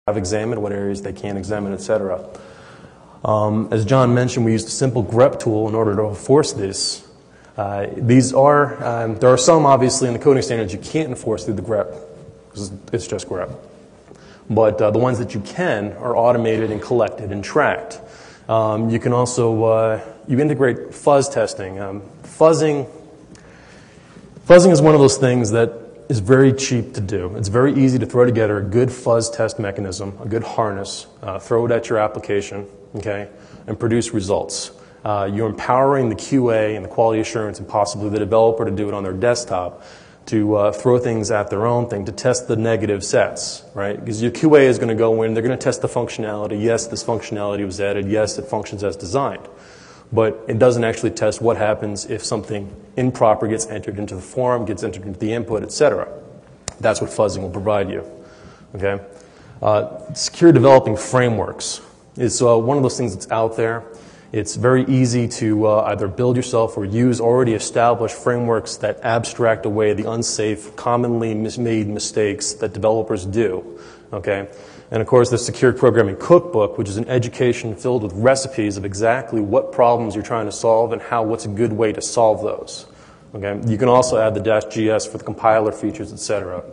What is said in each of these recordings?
have examined, what areas they can't examine, etc. As John mentioned, we used a simple grep tool in order to enforce this. There are some, obviously, in the coding standards you can't enforce through the grep, because it's just grep. But the ones that you can are automated and collected and tracked. You can also, you integrate fuzz testing. Fuzzing is one of those things that is very cheap to do. It's very easy to throw together a good fuzz test mechanism, a good harness, throw it at your application, okay, and produce results. You're empowering the QA and the quality assurance and possibly the developer to do it on their desktop, to throw things at their own thing, to test the negative sets, right? Because your QA is going to go in, they're going to test the functionality. Yes, this functionality was added. Yes, it functions as designed. But it doesn't actually test what happens if something improper gets entered into the form, gets entered into the input, etc. That's what fuzzing will provide you, okay? Secure developing frameworks is one of those things that's out there. It's very easy to either build yourself or use already established frameworks that abstract away the unsafe, commonly made mistakes that developers do, okay? And of course, the Secure Programming Cookbook, which is an education filled with recipes of exactly what problems you're trying to solve and what's a good way to solve those, okay? You can also add the -GS for the compiler features, etc.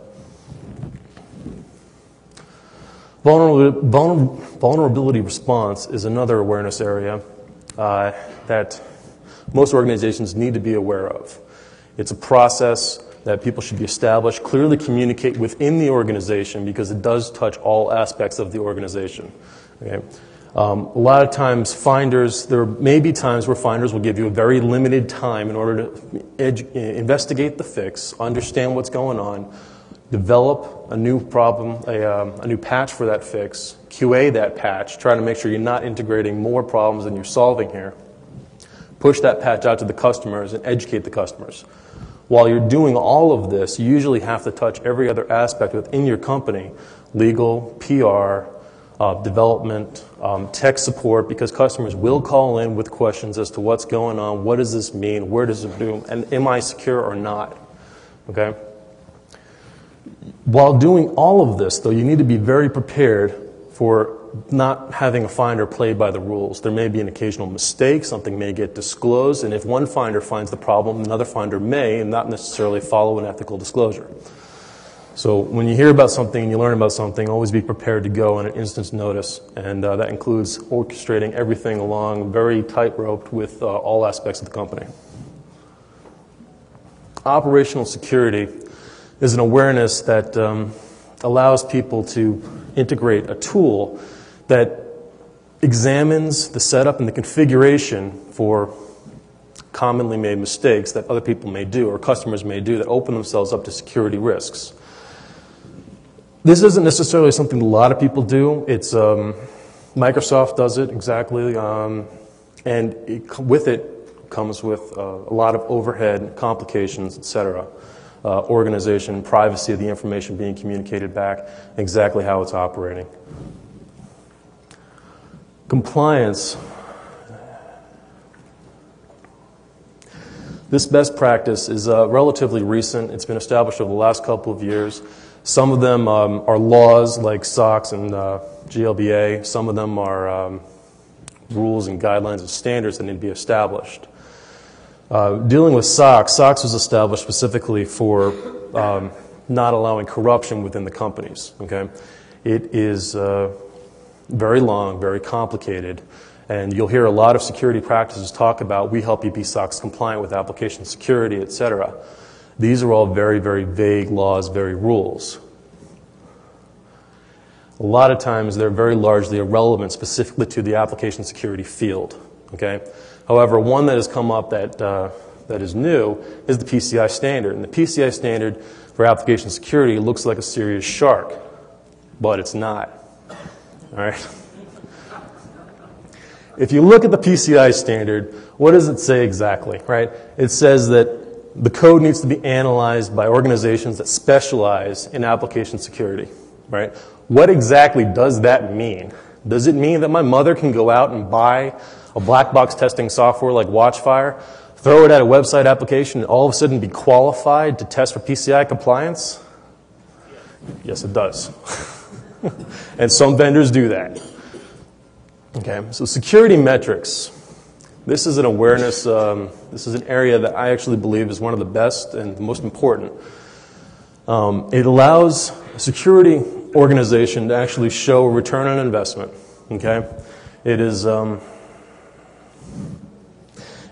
Vulnerability response is another awareness area that most organizations need to be aware of. It's a process that people should be established, clearly communicate within the organization because it does touch all aspects of the organization. Okay? A lot of times there may be times where finders will give you a very limited time in order to investigate the fix, understand what's going on, develop a new problem, a new patch for that fix, QA that patch, try to make sure you're not integrating more problems than you're solving here, push that patch out to the customers and educate the customers. While you're doing all of this, you usually have to touch every other aspect within your company, legal, PR, development, tech support, because customers will call in with questions as to what's going on, what does this mean, where does it do, and am I secure or not, okay? While doing all of this, though, you need to be very prepared for not having a finder play by the rules. There may be an occasional mistake, something may get disclosed, and if one finder finds the problem, another finder may, and not necessarily follow an ethical disclosure. So when you hear about something and you learn about something, always be prepared to go on an instant's notice, and that includes orchestrating everything along very tight-roped with all aspects of the company. Operational security is an awareness that allows people to integrate a tool that examines the setup and the configuration for commonly made mistakes that other people may do or customers may do that open themselves up to security risks. This isn't necessarily something a lot of people do. It's Microsoft does it exactly, and with it comes with a lot of overhead, complications, etc. Organization, privacy of the information being communicated back, exactly how it's operating. Compliance. This best practice is relatively recent. It's been established over the last couple of years. Some of them are laws like SOX and GLBA. Some of them are rules and guidelines and standards that need to be established. Dealing with SOX, SOX was established specifically for not allowing corruption within the companies. Okay, it is very long, very complicated, and you'll hear a lot of security practices talk about we help you be SOX compliant with application security, etc. These are all very, very vague laws, very rules. A lot of times they're very largely irrelevant specifically to the application security field. Okay. However, one that has come up that is new is the PCI standard. And the PCI standard for application security looks like a serious shark, but it's not. All right? If you look at the PCI standard, what does it say exactly, right? It says that the code needs to be analyzed by organizations that specialize in application security, right? What exactly does that mean? Does it mean that my mother can go out and buy a black box testing software like Watchfire, throw it at a website application, and all of a sudden be qualified to test for PCI compliance? Yes, it does. And some vendors do that. Okay, so security metrics. This is an awareness, this is an area that I actually believe is one of the best and the most important. It allows a security organization to actually show a return on investment. Okay, it is,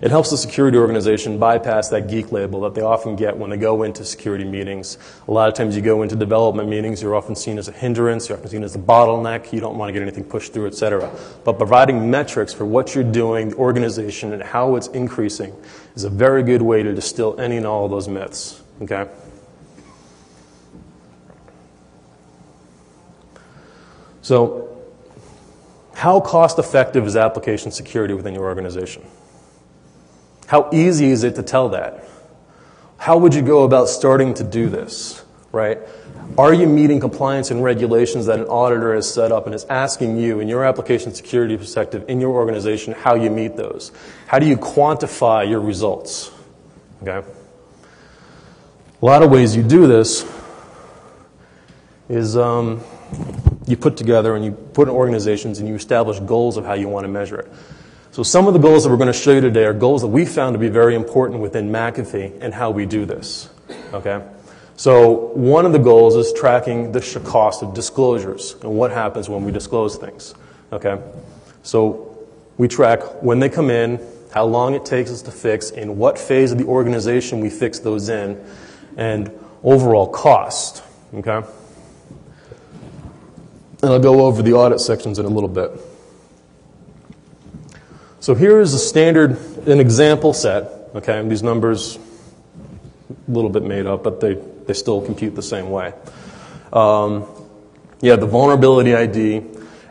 it helps the security organization bypass that geek label that they often get when they go into security meetings. A lot of times you go into development meetings, you're often seen as a hindrance, you're often seen as a bottleneck, you don't want to get anything pushed through, etc. But providing metrics for what you're doing, the organization, and how it's increasing is a very good way to distill any and all of those myths. Okay? So, how cost-effective is application security within your organization? How easy is it to tell that? How would you go about starting to do this, right? Are you meeting compliance and regulations that an auditor has set up and is asking you, in your application security perspective, in your organization, how you meet those? How do you quantify your results? Okay? A lot of ways you do this is you put together and you put in organizations and you establish goals of how you want to measure it. So some of the goals that we're going to show you today are goals that we found to be very important within McAfee and how we do this. Okay? So one of the goals is tracking the cost of disclosures and what happens when we disclose things. Okay? So we track when they come in, how long it takes us to fix, in what phase of the organization we fix those in, and overall cost. Okay? And I'll go over the audit sections in a little bit. So here is an example set, okay, and these numbers, a little bit made up, but they still compute the same way. You have the vulnerability ID,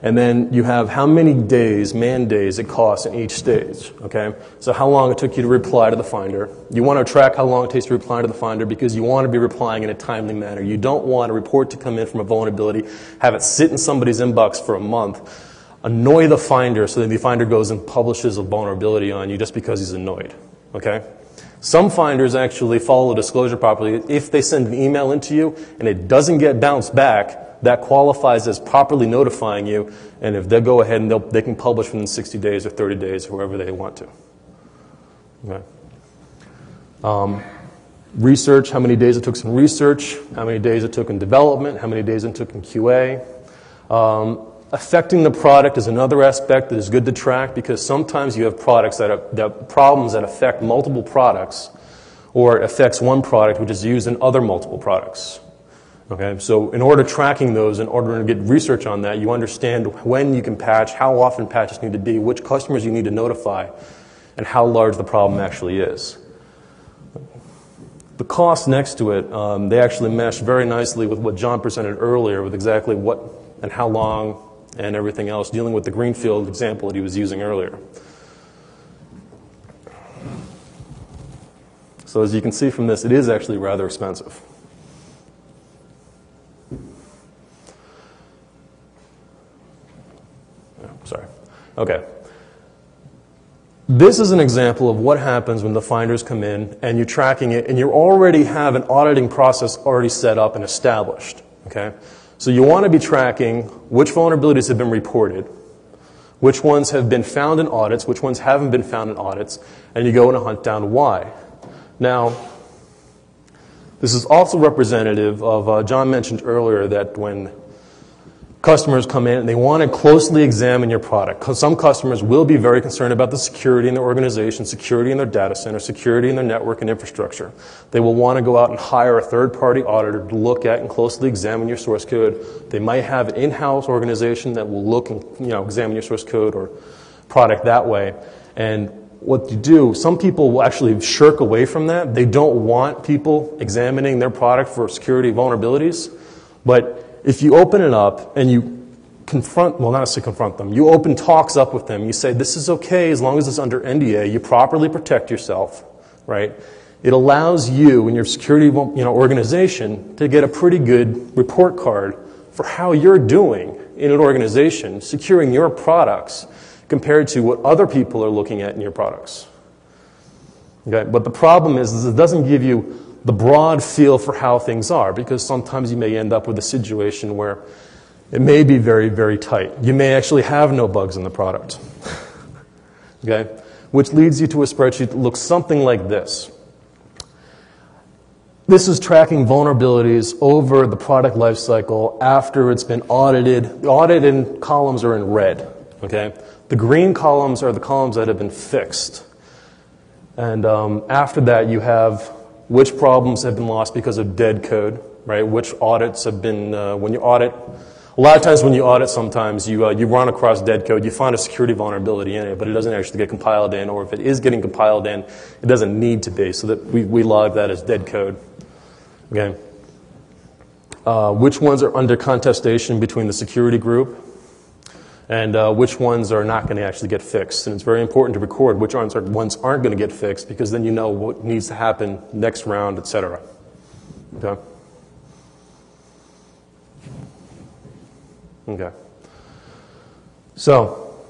and then you have how many days, man days, it costs in each stage, okay? So how long it took you to reply to the finder. You want to track how long it takes to reply to the finder because you want to be replying in a timely manner. You don't want a report to come in from a vulnerability, have it sit in somebody's inbox for a month, annoy the finder so that the finder goes and publishes a vulnerability on you just because he's annoyed, okay? Some finders actually follow disclosure properly. If they send an email into you and it doesn't get bounced back, that qualifies as properly notifying you, and if they go ahead and they can publish within 60 days or 30 days, wherever they want to. Okay. Research, how many days it took in research, how many days it took in development, how many days it took in QA. Affecting the product is another aspect that is good to track because sometimes you have products that problems that affect multiple products, or it affects one product which is used in other multiple products. Okay, so in order tracking those, in order to get research on that, you understand when you can patch, how often patches need to be, which customers you need to notify, and how large the problem actually is. The cost next to it, they actually mesh very nicely with what John presented earlier with exactly what and how long and everything else, dealing with the greenfield example that he was using earlier. So as you can see from this, it is actually rather expensive. Sorry. Okay. This is an example of what happens when the finders come in and you're tracking it and you already have an auditing process already set up and established. Okay? So you want to be tracking which vulnerabilities have been reported, which ones have been found in audits, which ones haven't been found in audits, and you go and hunt down why. Now, this is also representative of, John mentioned earlier that when customers come in and they want to closely examine your product, because some customers will be very concerned about the security in their organization, security in their data center, security in their network and infrastructure. They will want to go out and hire a third-party auditor to look at and closely examine your source code. They might have an in-house organization that will look and examine your source code or product that way. And what you do, some people will actually shirk away from that. They don't want people examining their product for security vulnerabilities. But if you open it up and you confront, well, not necessarily confront them, you open talks up with them, you say, this is okay as long as it's under NDA, you properly protect yourself, right? It allows you and your security organization to get a pretty good report card for how you're doing in an organization, securing your products compared to what other people are looking at in your products. Okay? But the problem is it doesn't give you the broad feel for how things are, because sometimes you may end up with a situation where It may be very, very tight. You may actually have no bugs in the product. Okay? Which leads you to a spreadsheet that looks something like this. This is tracking vulnerabilities over the product lifecycle after it's been audited. The audited columns are in red. Okay? The green columns are the columns that have been fixed. And after that, you have which problems have been lost because of dead code, right? Which audits have been, when you audit, a lot of times when you audit, sometimes you run across dead code, you find a security vulnerability in it, but it doesn't actually get compiled in, or if it is getting compiled in, it doesn't need to be, so that we log that as dead code. Okay. Which ones are under contestation between the security group, and which ones are not going to actually get fixed. And it's very important to record which ones aren't going to get fixed, because then you know what needs to happen next round, etc. Okay. Okay. So,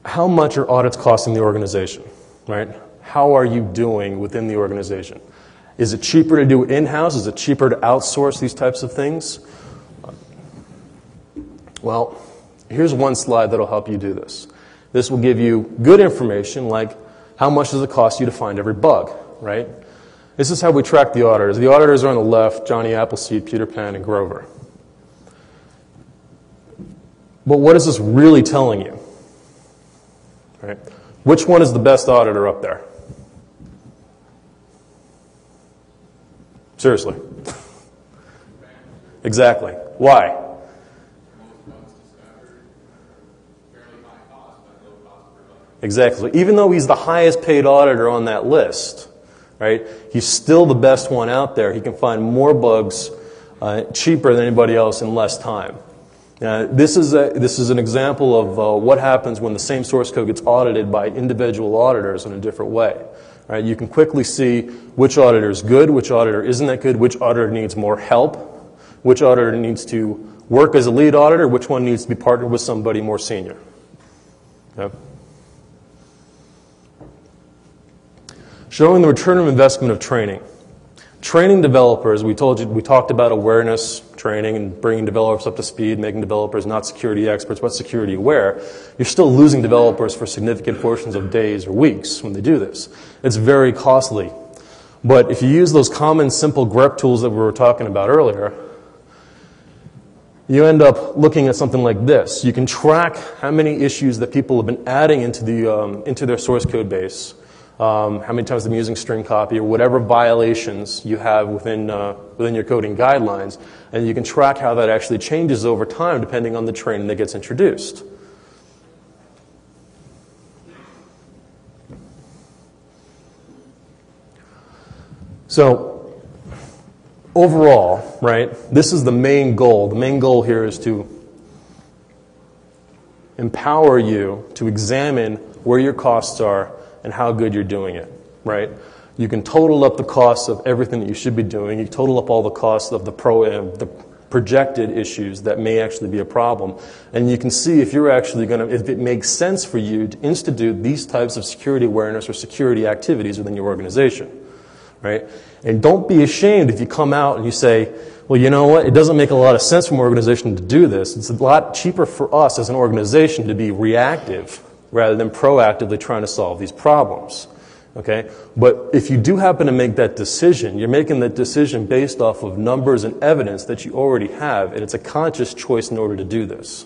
how much are audits costing the organization, right? How are you doing within the organization? Is it cheaper to do it in-house? Is it cheaper to outsource these types of things? Well, here's one slide that'll help you do this. This will give you good information, like how much does it cost you to find every bug, right? This is how we track the auditors. The auditors are on the left: Johnny Appleseed, Peter Pan, and Grover. But what is this really telling you? Right? Which one is the best auditor up there? Seriously. Exactly. Why? Exactly. So even though he's the highest paid auditor on that list, right, he's still the best one out there. He can find more bugs cheaper than anybody else in less time. This is an example of what happens when the same source code gets audited by individual auditors in a different way. Right? You can quickly see which auditor is good, which auditor isn't that good, which auditor needs more help, which auditor needs to work as a lead auditor, which one needs to be partnered with somebody more senior. Okay? Showing the return of investment of training. Training developers, we talked about awareness training and bringing developers up to speed, making developers not security experts, but security aware. You're still losing developers for significant portions of days or weeks when they do this. It's very costly. But if you use those common, simple grep tools that we were talking about earlier, you end up looking at something like this. You can track how many issues that people have been adding into their source code base, how many times they're using string copy, or whatever violations you have within your coding guidelines, and you can track how that actually changes over time depending on the training that gets introduced. So, overall, right, this is the main goal. The main goal here is to empower you to examine where your costs are and how good you're doing it, right? You can total up the costs of everything that you should be doing. You total up all the costs of the projected issues that may actually be a problem. And you can see if it makes sense for you to institute these types of security awareness or security activities within your organization, right? And don't be ashamed if you come out and you say, well, you know what, it doesn't make a lot of sense for an organization to do this. It's a lot cheaper for us as an organization to be reactive rather than proactively trying to solve these problems. Okay? But if you do happen to make that decision, you're making that decision based off of numbers and evidence that you already have, and it's a conscious choice in order to do this.